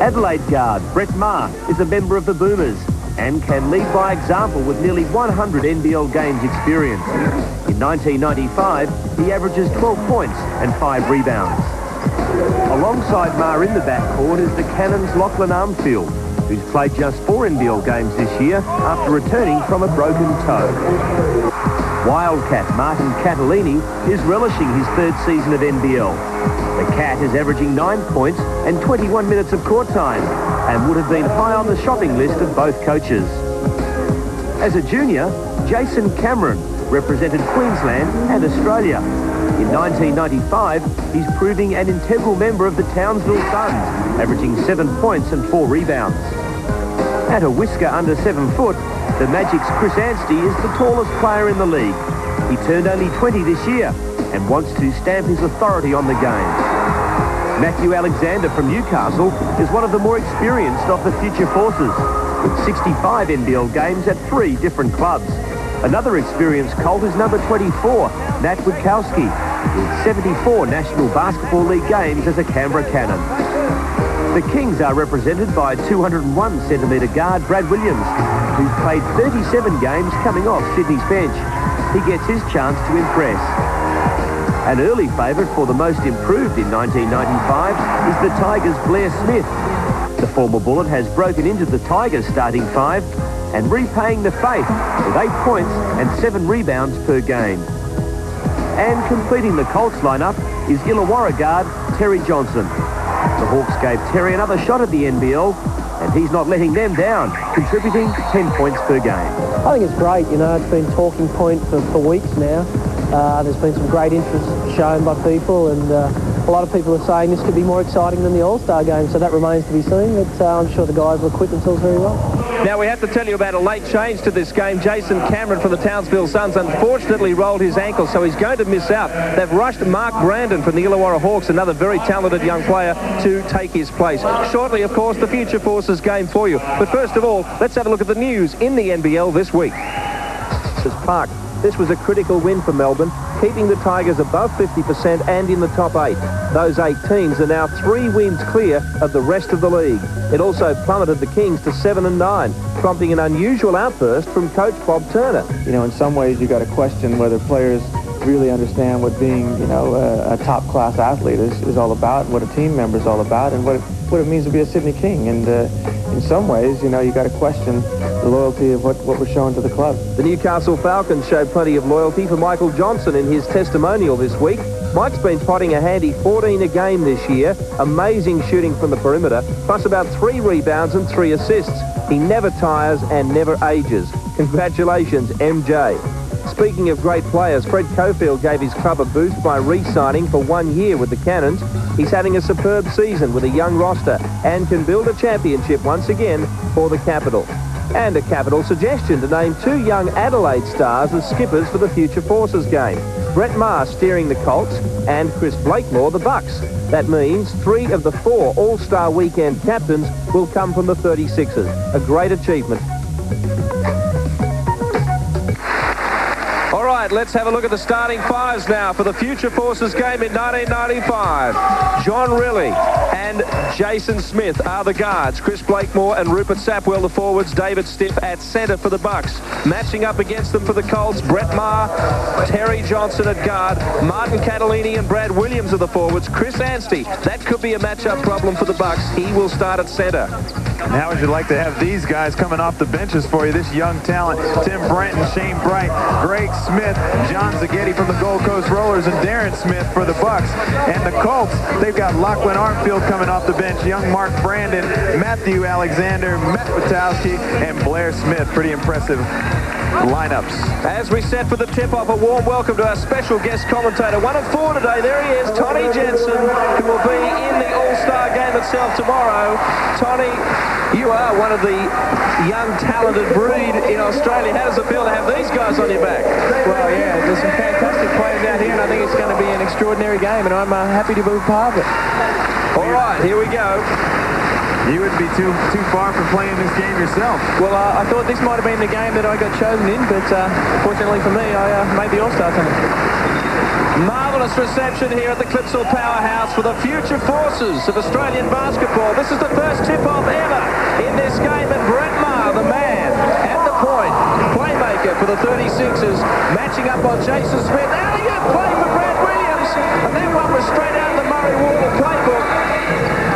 Adelaide guard Brett Maher is a member of the Boomers and can lead by example with nearly 100 NBL games experience. In 1995, he averages 12 points and 5 rebounds. Alongside Maher in the backcourt is the Cannons' LACHLAN Armfield, who's played just 4 NBL games this year after returning from a broken toe. Wildcat Martin Catalini is relishing his 3rd season of NBL. The Cat is averaging 9 points and 21 minutes of court time and would have been high on the shopping list of both coaches. As a junior, Jason Cameron represented Queensland and Australia. In 1995, he's proving an integral member of the Townsville Suns, averaging 7 points and 4 rebounds. At a whisker under 7 foot, the Magic's Chris Anstey is the tallest player in the league. He turned only 20 this year and wants to stamp his authority on the game. Matthew Alexander from Newcastle is one of the more experienced of the future forces, with 65 NBL games at 3 different clubs. Another experienced Colt is number 24, Nat Witkowski, with 74 National Basketball League games as a Canberra Cannon. The Kings are represented by 201-centimetre guard Brad Williams, who's played 37 games coming off Sydney's bench. He gets his chance to impress. An early favourite for the most improved in 1995 is the Tigers' Blair Smith. The former Bullet has broken into the Tigers' starting 5 and repaying the faith with 8 points and 7 rebounds per game. And completing the Colts lineup is Illawarra guard Terry Johnson. The Hawks gave Terry another shot at the NBL, and he's not letting them down, contributing 10 points per game. I think it's great, you know, it's been talking point for weeks now. There's been some great interest shown by people, and a lot of people are saying this could be more exciting than the AllStar game, so that remains to be seen, but I'm sure the guys will acquit themselves very well. Now, we have to tell you about a late change to this game. Jason Cameron from the Townsville Suns unfortunately rolled his ankle, so he's going to miss out. They've rushed Mark Brandon from the Illawarra Hawks, another very talented young player, to take his place. Shortly, of course, the Future Forces game for you. But first of all, let's have a look at the news in the NBL this week. Park. This was a critical win for Melbourne, keeping the Tigers above 50% and in the top 8. Those 8 teams are now 3 wins clear of the rest of the league. It also plummeted the Kings to 7-9, prompting an unusual outburst from coach Bob Turner. You know, in some ways you got to question whether players really understand what being, you know, a top-class athlete is all about, what a team member is all about, and what it means to be a Sydney King. And in some ways, you know, you got to question the loyalty of what we're showing to the club. The Newcastle Falcons showed plenty of loyalty for Michael Johnson in his testimonial this week. Mike's been potting a handy 14 a game this year, amazing shooting from the perimeter, plus about 3 rebounds and 3 assists. He never tires and never ages. Congratulations, MJ. Speaking of great players, Fred Cofield gave his club a boost by re-signing for 1 year with the Cannons. He's having a superb season with a young roster and can build a championship once again for the Capital. And a capital suggestion to name 2 young Adelaide stars as skippers for the Future Forces game. Brett Maher steering the Colts and Chris Blakemore the Bucks. That means 3 of the 4 All-Star Weekend captains will come from the 36ers. A great achievement. All right, let's have a look at the starting 5s now for the Future Forces game in 1995. John Riley and Jason Smith are the guards. Chris Blakemore and Rupert Sapwell the forwards. David Stiff at centre for the Bucks. Matching up against them for the Colts, Brett Maher, Terry Johnson at guard, Martin Catalini and Brad Williams are the forwards. Chris Anstey, that could be a matchup problem for the Bucks. He will start at centre. How would you like to have these guys coming off the benches for you? This young talent, Tim Brenton, Shane Bright, Greg Smith, John Zaghetti from the Gold Coast Rollers, and Darren Smith for the Bucks. And the Colts, they've got Lachlan Armfield coming off the bench, young Mark Brandon, Matthew Alexander, Matt Witkowski, and Blair Smith. Pretty impressive lineups. As we set for the tip-off, a warm welcome to our special guest commentator. 1 of 4 today. There he is, Tony Jensen, who will be in the All-Star game itself tomorrow. Tony, you are one of the young, talented breed in Australia. How does it feel to have these guys on your back? Well, yeah, there's some fantastic players out here, and I think it's going to be an extraordinary game, and I'm happy to be part of it. All right, here we go. You wouldn't be too far from playing this game yourself. Well, I thought this might have been the game that I got chosen in, but fortunately for me, I made the All-Star team. Marvellous reception here at the Clipsal Powerhouse for the future forces of Australian basketball. This is the first tip-off ever in this game, and Brett Maher, the man, at the point, playmaker for the 36ers, matching up on Jason Smith. Alley-oop play for Brad Williams, and that one was straight out of the Murray-Wardle playbook.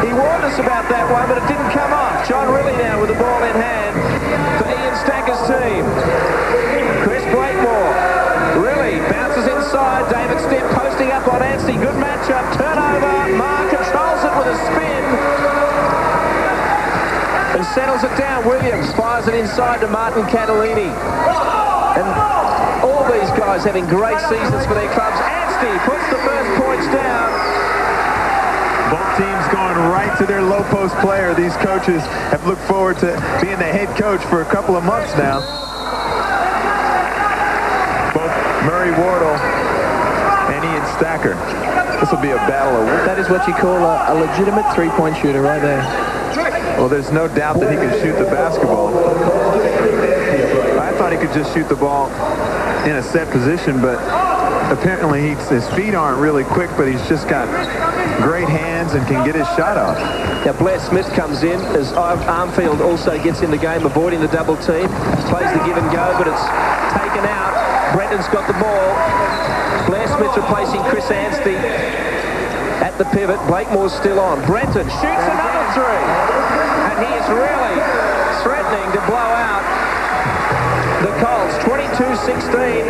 He warned us about that one, but it didn't come off. John Rillie now with the ball in hand for Ian Stacker's team. Chris Blakemore. Rillie bounces inside. David Stipp posting up on ANSTEY. Good matchup. Turnover. Maher controls it with a spin and settles it down. Williams fires it inside to Martin Catalini. And all these guys having great seasons for their clubs. ANSTEY puts the first points down. Both teams going right to their low post player. These coaches have looked forward to being the head coach for a couple of months now. Both Murray Wardle and Ian Stacker. This will be a battle of... That is what you call a legitimate three-point shooter right there. Well, there's no doubt that he can shoot the basketball. I thought he could just shoot the ball in a set position, but apparently his feet aren't really quick, but he's just got great hands and can get his shot off. Now Blair Smith comes in as Armfield also gets in the game, avoiding the double team. Plays the give and go, but it's taken out. Brenton's got the ball. Blair Smith replacing Chris ANSTEY at the pivot. Blakemore's still on. Brenton shoots another three. And he is really threatening to blow out the Colts. 22-16.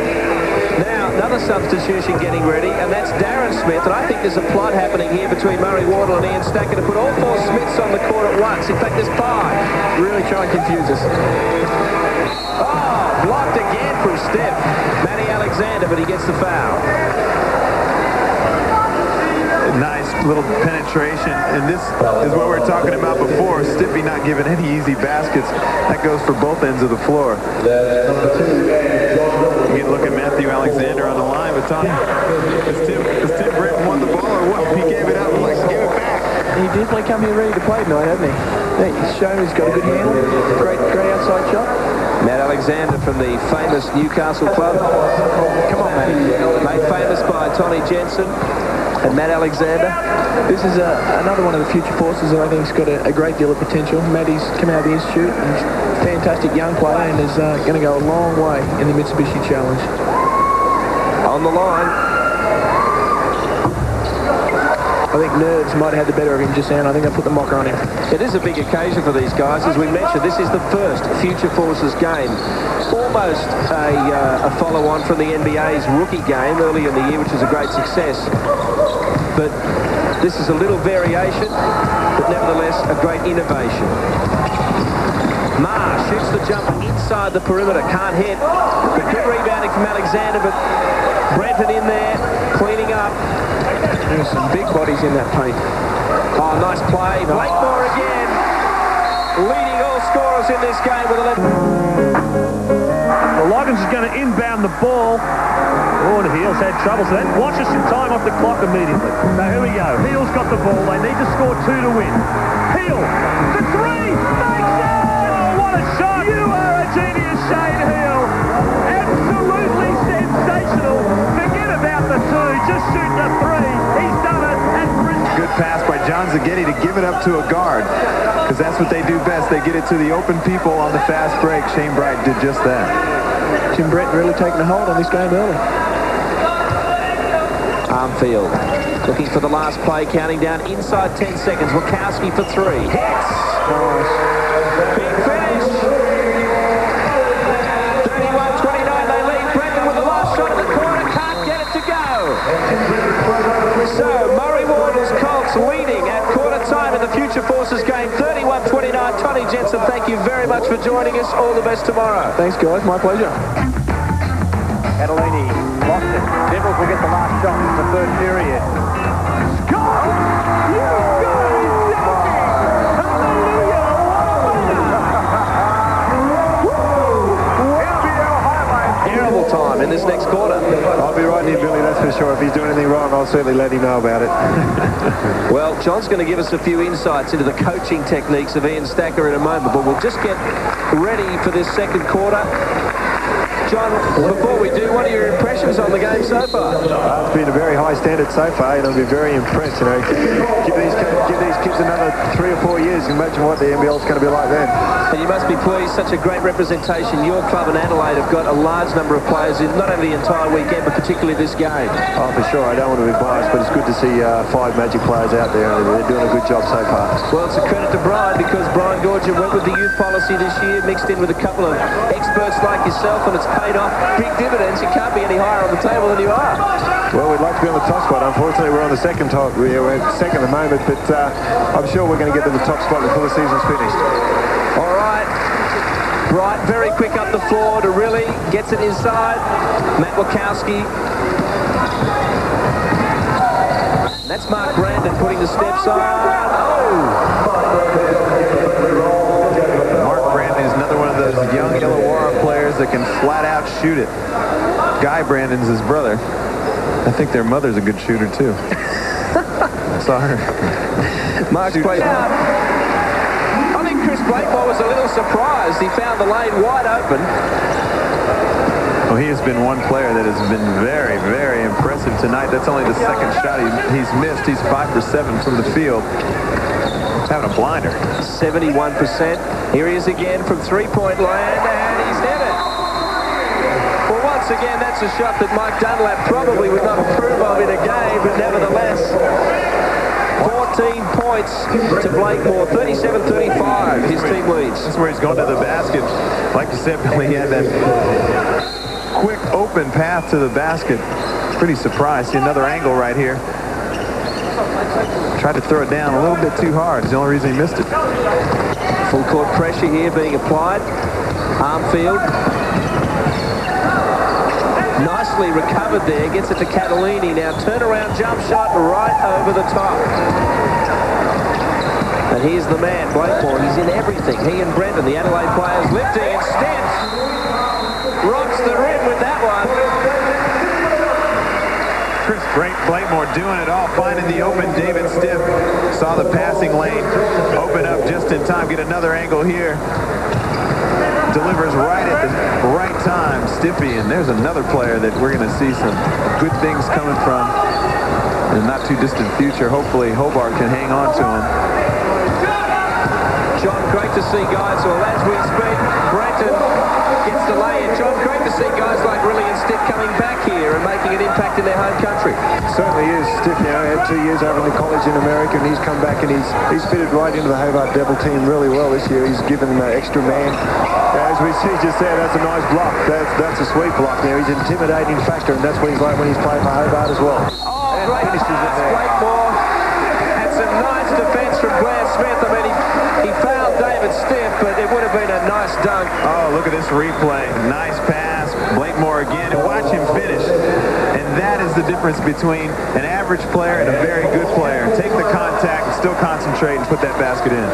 Now, another substitution getting ready, and that's Darren Smith. And I think there's a plot happening here between Murray Wardle and Ian Stacker to put all four Smiths on the court at once. In fact, there's five. Really trying to confuse us. Oh, blocked again from Steph. Matty Alexander, but he gets the foul. Nice little penetration, and this is what we were talking about before. Stippy not giving any easy baskets. That goes for both ends of the floor. You look at Matthew Alexander on the line, but Tom, has Tim Britton won the ball or what? He gave it up and likes to give it back. He definitely come here ready to play tonight, hasn't he? He's shown he's got a good handle, great outside shot. Matt Alexander from the famous Newcastle club. Come on, Matt. Made famous by Tony Jensen and Matt Alexander. This is another one of the future forces that I think has got a great deal of potential. Matty's come out of the Institute, and he's a fantastic young player, and is going to go a long way in the Mitsubishi Challenge. On the line. I think nerves might have had the better of him just now, and I think they put the mocker on him. It is a big occasion for these guys. As we mentioned, this is the first Future Forces game. Almost a follow-on from the NBA's rookie game earlier in the year, which was a great success. But this is a little variation, but nevertheless a great innovation. Maher shoots the jumper inside the perimeter. Can't hit. But good rebounding from Alexander, but Brenton in there, cleaning up. There's some big bodies in that paint. Oh, nice play. Blakemore again, leading all scorers in this game with 11. Well, Loggins is going to inbound the ball. Oh, and Heels had trouble, so that watches some time off the clock immediately. So here we go. Heels got the ball. They need to score 2 to win. Heel, the three, makes it! Oh, what a shot! You are a genius, Shane Heel. Absolutely sensational. Forget about the 2, just shoot the 3. He's done it. Good pass by John Zaghetti to give it up to a guard, because that's what they do best. They get it to the open people on the fast break. Shane Bright did just that. Tim Brett really taking a hold on this game early. Armfield looking for the last play, counting down inside 10 seconds. Wachowski for 3. Hits! Nice. Big finish! 31-29, they lead. Brenton with the last shot in the corner, can't get it to go. So, Murray Wardle's Colts leading at quarter time in the Future Forces game, 31-29. Tony Jensen, thank you very much for joining us. All the best tomorrow. Thanks, guys. My pleasure. Catalini lost it. Devils will get the last shot in the third period. Scott! You guys joking! Hallelujah! Terrible time in this next quarter. I'll be right near Billy, that's for sure. If he's doing anything wrong, I'll certainly let him know about it. Well, John's going to give us a few insights into the coaching techniques of Ian Stacker in a moment, but we'll just get ready for this second quarter. John, before we do, what are your impressions on the game so far? It's been a very high standard so far, and I've been very impressed. You know, give these kids another 3 or 4 years, and imagine what the NBL is going to be like then. And you must be pleased, such a great representation. Your club in Adelaide have got a large number of players in not only the entire weekend, but particularly this game. Oh, for sure. I don't want to be biased, but it's good to see 5 Magic players out there. They're doing a good job so far. Well, it's a credit to Brian, because Brian Gorgia went with the youth policy this year, mixed in with a couple of experts like yourself, and it's paid off big dividends. You can't be any higher on the table than you are. Well, we'd like to be on the top spot. Unfortunately, we're on the second top. We're second at the moment, but I'm sure we're going to get to the top spot before the season's finished. All right. Bright, very quick up the floor to Riley. Gets it inside. Matt Wachowski. That's Mark Brandon putting the steps on. Mark Brandon is another one of those young Illawarra players that can flat out shoot it. Guy Brandon's his brother. I think their mother's a good shooter too. Saw her. Mark's played out. I think Chris Blakemore was a little surprised. He found the lane wide open. Well, he has been one player that has been very, very impressive tonight. That's only the second shot he's missed. He's 5 for 7 from the field. He's having a blinder. 71%. Here he is again from three-point land, and he's hit it. Well, once again, that's a shot that Mike Dunlap probably would not approve of in a game, but nevertheless, 14 points to Blakemore, 37-35, his team leads. That's where he's going to the basket. Like you said, Billy, he had that quick open path to the basket. Pretty surprised. See another angle right here. Tried to throw it down a little bit too hard. It's the only reason he missed it. Full court pressure here being applied. Armfield. Nicely recovered there. Gets it to Catalini. Now turnaround jump shot right over the top. And here's the man, Blakemore. He's in everything. He and Brendan, the Adelaide players, lifting instead. Rocks the rim with that one. Chris Blakemore doing it all, finding the open. David Stiff saw the passing lane open up just in time. Get another angle here. Delivers right at the right time, Stiffy, and there's another player that we're going to see some good things coming from in the not too distant future. Hopefully Hobart can hang on to him. John, great to see guys, well, as we speak, Brenton gets the lay-in. John, great to see guys like Riley and Stiff coming back here and making an impact in their home country. Certainly is. Stiff now had 2 years over in the college in America, and he's come back and he's fitted right into the Hobart Devil team really well this year. He's given them an extra man. As we see just there, that's a nice block. That's a sweet block there. He's an intimidating factor, and that's what he's like when he's playing for Hobart as well. Oh, great pass, Blakemore. And some nice defense from Blair Smith. I mean, he fouled David Stiff, but it would have been a nice dunk. Oh, look at this replay. Nice pass. Blakemore again, and watch him finish. And that is the difference between an average player and a very good player. Take the contact and still concentrate and put that basket in.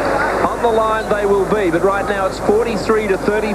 On the line they will be, but right now it's 43-30.